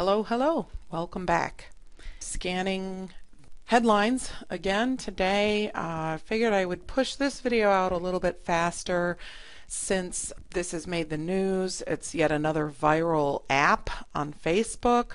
Hello, hello. Welcome back. Scanning headlines again today. Figured I would push this video out a little bit faster since this has made the news. It's yet another viral app on Facebook.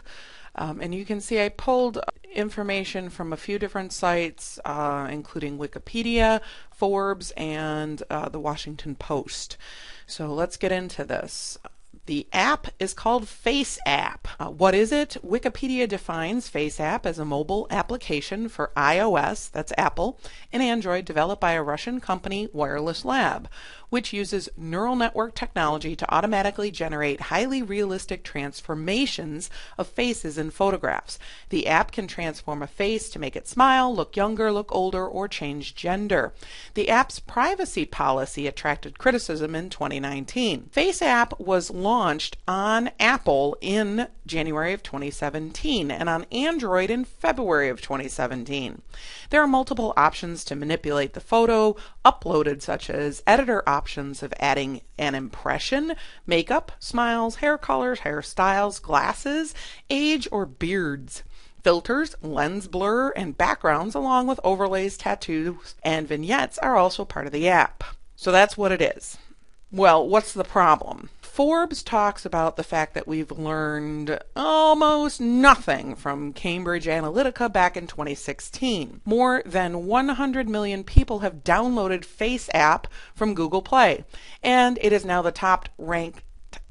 And you can see I pulled information from a few different sites, including Wikipedia, Forbes, and the Washington Post. So let's get into this. The app is called FaceApp. What is it? Wikipedia defines FaceApp as a mobile application for iOS, that's Apple, and Android developed by a Russian company, Wireless Lab, which uses neural network technology to automatically generate highly realistic transformations of faces in photographs. The app can transform a face to make it smile, look younger, look older, or change gender. The app's privacy policy attracted criticism in 2019. FaceApp was launched on Apple in January of 2017 and on Android in February of 2017. There are multiple options to manipulate the photo uploaded, such as editor options of adding an impression, makeup, smiles, hair colors, hairstyles, glasses, age, or beards. Filters, lens blur, and backgrounds, along with overlays, tattoos, and vignettes are also part of the app. So that's what it is. Well, what's the problem? Forbes talks about the fact that we've learned almost nothing from Cambridge Analytica back in 2016. More than 100 million people have downloaded FaceApp from Google Play, and it is now the top-ranked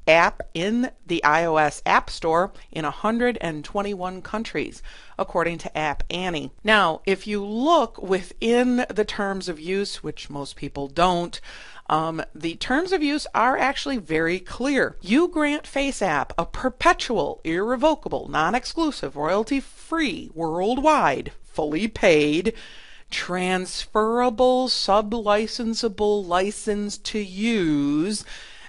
app in the iOS App Store in 121 countries, according to App Annie. Now, if you look within the terms of use, which most people don't, the terms of use are actually very clear. You grant FaceApp a perpetual, irrevocable, non-exclusive, royalty-free, worldwide, fully paid, transferable, sub-licensable license to use.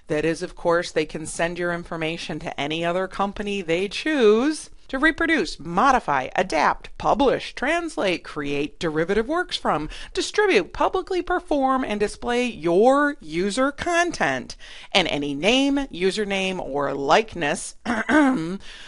That is, of course, they can send your information to any other company they choose to reproduce, modify, adapt, publish, translate, create derivative works from, distribute, publicly perform, and display your user content, and any name, username, or likeness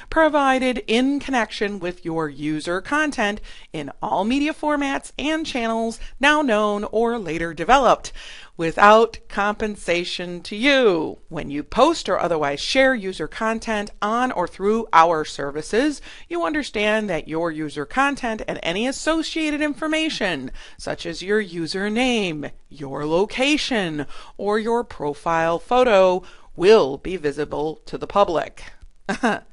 provided in connection with your user content in all media formats and channels now known or later developed, without compensation to you. When you post or otherwise share user content on or through our services, you understand that your user content and any associated information, such as your username, your location, or your profile photo, will be visible to the public.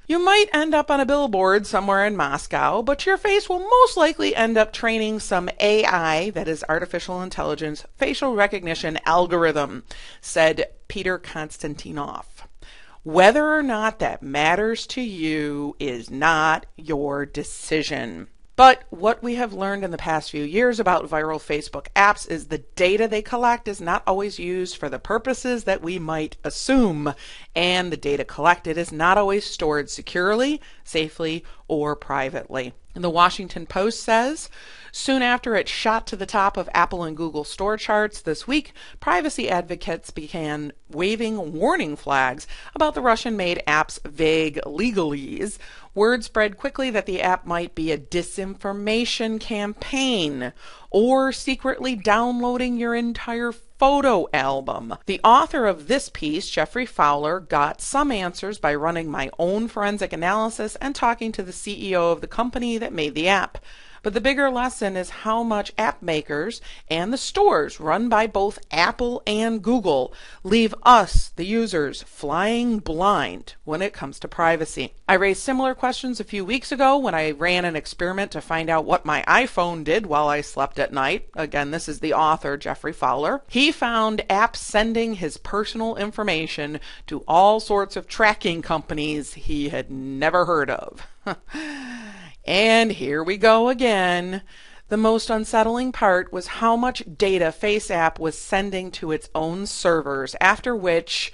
You might end up on a billboard somewhere in Moscow, but your face will most likely end up training some AI, that is artificial intelligence, facial recognition algorithm, said Peter Konstantinov. Whether or not that matters to you is not your decision. But what we have learned in the past few years about viral Facebook apps is the data they collect is not always used for the purposes that we might assume, and the data collected is not always stored securely, safely, or privately. And the Washington Post says, soon after it shot to the top of Apple and Google store charts this week, privacy advocates began waving warning flags about the Russian-made app's vague legalese. Word spread quickly that the app might be a disinformation campaign or secretly downloading your entire photo album. The author of this piece, Jeffrey Fowler, got some answers by running my own forensic analysis and talking to the CEO of the company that made the app. But the bigger lesson is how much app makers and the stores run by both Apple and Google leave us, the users, flying blind when it comes to privacy. I raised similar questions a few weeks ago when I ran an experiment to find out what my iPhone did while I slept at night. Again, this is the author, Jeffrey Fowler. He found apps sending his personal information to all sorts of tracking companies he had never heard of. And here we go again. The most unsettling part was how much data FaceApp was sending to its own servers, after which,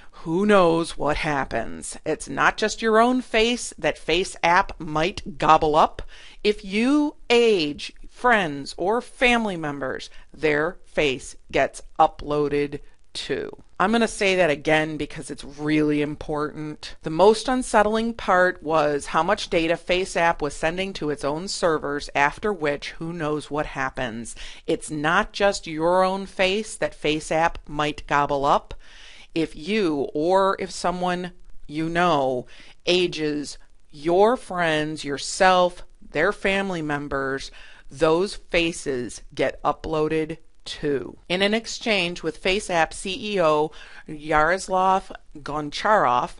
who knows what happens. It's not just your own face that FaceApp might gobble up. If you age friends or family members, their face gets uploaded too. I'm going to say that again because it's really important. The most unsettling part was how much data FaceApp was sending to its own servers, after which who knows what happens. It's not just your own face that FaceApp might gobble up. If you or if someone you know ages your friends, yourself, their family members, those faces get uploaded too. In an exchange with FaceApp CEO Yaroslav Goncharov,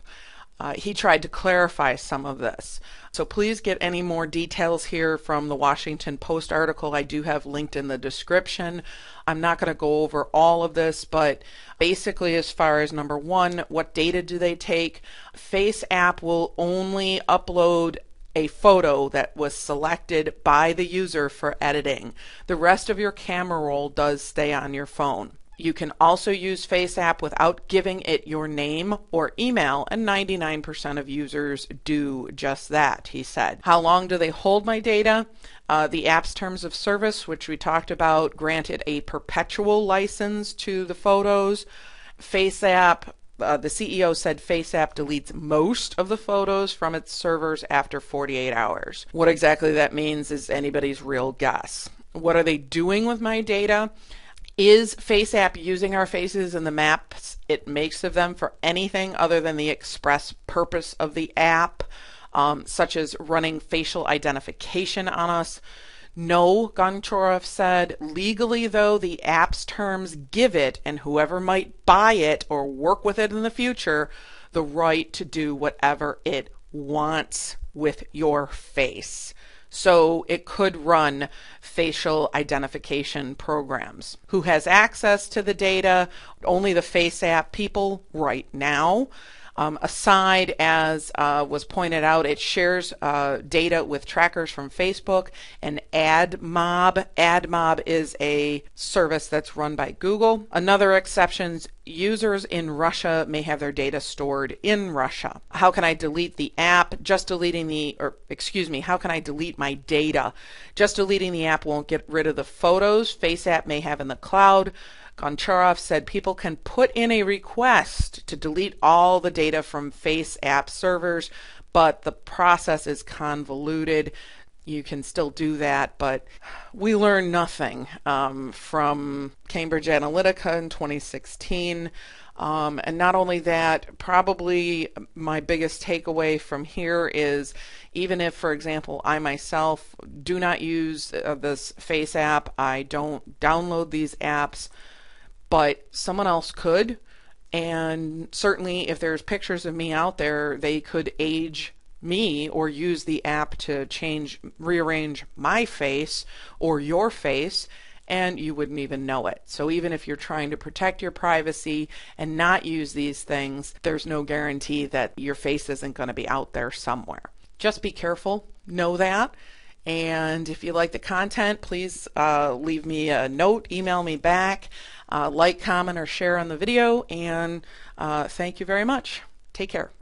he tried to clarify some of this. So please get any more details here from the Washington Post article I do have linked in the description. I'm not going to go over all of this, but basically as far as number one, what data do they take? FaceApp will only upload a photo that was selected by the user for editing. The rest of your camera roll does stay on your phone. You can also use FaceApp without giving it your name or email, and 99% of users do just that, he said. How long do they hold my data? The app's terms of service, which we talked about, granted a perpetual license to the photos. FaceApp, the CEO said FaceApp deletes most of the photos from its servers after 48 hours. What exactly that means is anybody's real guess. What are they doing with my data? Is FaceApp using our faces in the maps it makes of them for anything other than the express purpose of the app, such as running facial identification on us? No, Goncharov said. Legally, though, the app's terms give it, and whoever might buy it or work with it in the future, the right to do whatever it wants with your face. So it could run facial identification programs. Who has access to the data? Only the FaceApp people right now. Aside, as was pointed out, it shares data with trackers from Facebook and AdMob. AdMob is a service that's run by Google. Another exception, users in Russia may have their data stored in Russia. How can I delete the app? Just deleting how can I delete my data? Just deleting the app won't get rid of the photos FaceApp may have in the cloud. Goncharov said people can put in a request to delete all the data from FaceApp servers, but the process is convoluted. You can still do that, but we learned nothing from Cambridge Analytica in 2016. And not only that, probably my biggest takeaway from here is even if, for example, I myself do not use this FaceApp, I don't download these apps, but someone else could, and certainly if there's pictures of me out there, they could age me or use the app to rearrange my face or your face, and you wouldn't even know it. So even if you're trying to protect your privacy and not use these things, there's no guarantee that your face isn't going to be out there somewhere. Just be careful, know that. And if you like the content, please leave me a note, email me back, like, comment, or share on the video, and thank you very much. Take care.